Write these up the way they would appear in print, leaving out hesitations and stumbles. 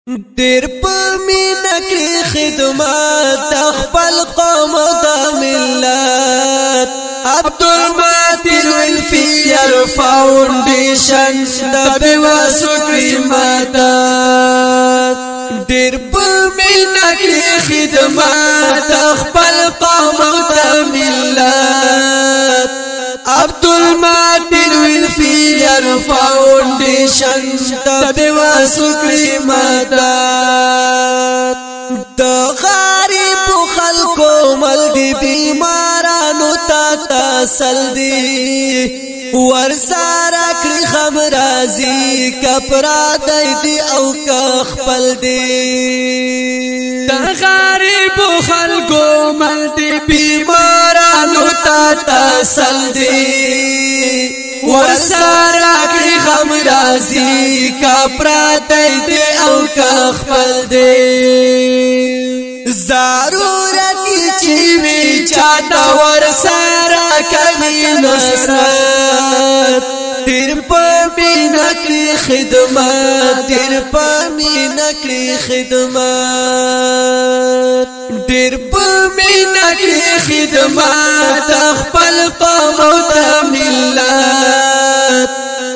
دیر په مینا کې خدمت خپل قوم د ملت عبدالماتر ویلفیر فاونډیشن د بیوسو مدد دیر په مینا کې خدمت خپل قوم د ملت عبدالماتر ویلفیر فاونډیشن د بیوسو مدد د غریب خلکو مل دی بیمارانو ته تسل دی ورسره کړي خم راځي کپرا دی او خپل دی د غریب خلکو مل دی بیمارانو ته تسل دی ورسره کړي خم راځي کپرا دی او خپل دی ضرورت چې وی چاته ورسره کوي نصرت تیر په مینا کې خدمت تیر په مینا کې خدمت تیر په مینا کې خدمت خپل قوم او ملت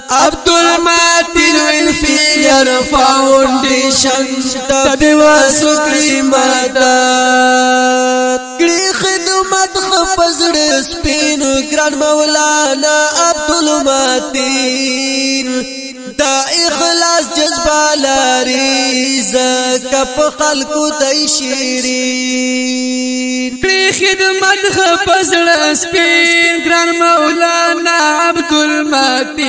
عبدالماتر ویلفیر فاونډیشن د بیوسو مدد کړي خدمت خپزړ سپین ګران مولانا عبدالماتر دا اخلاص جذبه لري زکه په خلکو دای شیرین کړي خدمت خپزړ سپین ګران مولانا عبدالماتر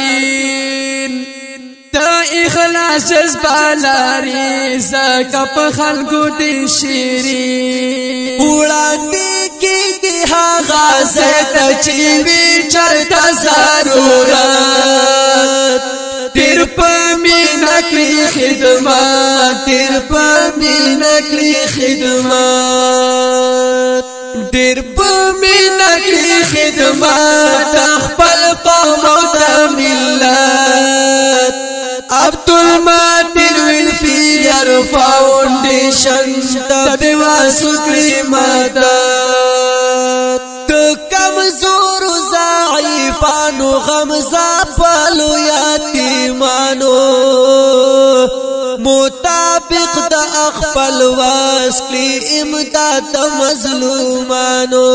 دا اخلاص جذبه لري زکه په خلکو دای شیرین وړاندې کېږي هغه ځای ته چې وي چرته ضرورت تیر په مینا کې خدمت تیر په مینا کې خدمت تیر په مینا کې خدمت خپل قوم او ملت عبدالماتر ویلفیر فاونډیشن د بیوسو مدد د کمزور ضعیفانو غمزافلو یتیمانو مطابق د خپل واس کړي امداد مظلومانو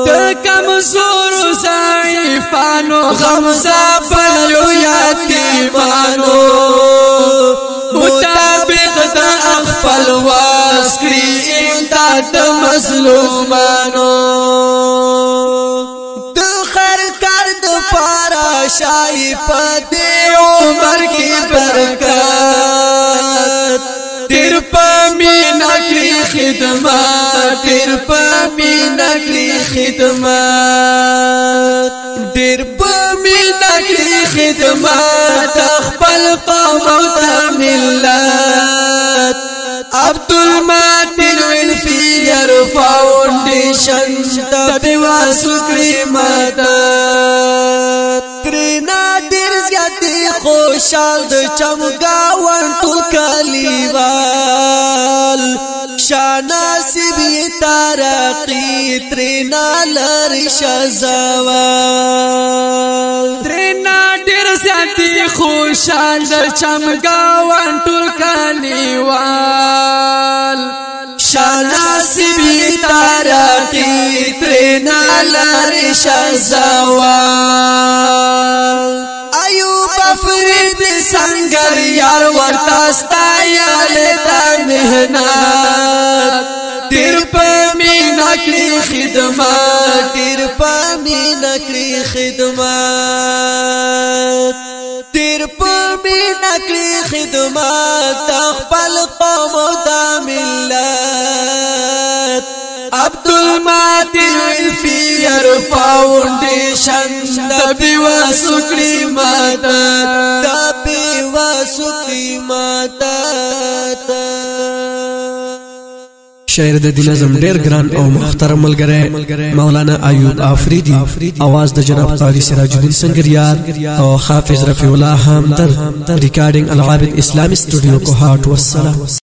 د کمزور ضعیفانو غمزافلو یتیمانو مطابق د خپل واس کړي امداد مظلومانو د خیر کار د پارا شای پدې عمر کې برکت تیر په مینا کې خدمت تیر په مینا کې خدمت تیر په مینا کې خدمت خپل قوم او ملت عبدالماتر ویلفیر فاونډیشن د بیوسو مدد ترینا ډیر زیاتې خوشحال د چمګاون ټول کلیوال شاناسب ترقی ترینا لری شزوال ترینا ډیر زیاتې خوشحال د چمګاون ټول کلیوال شاناسب ترقی ترینا لری شزوال ایوب فرید سنگر یار ورتا ستایل د مهنت تیر په مینا کې خدمت تیر په مینا کې خدمت تیر په مینا کې خدمت خپل قوم او ملت عبدالماتر ویلفیر فاونډیشن د بیوسو مدد د بیوسو مدد شاعر د دې نظم ډیر ګران او محترم ملګری مولانا ایوب آفریدی، आवाज د جناب قاری سراج الدین سنگریار او حافظ رفیع الله حامدر، ریکارډینګ العابد اسلامی سټوډیو کوهاټ. والسلام.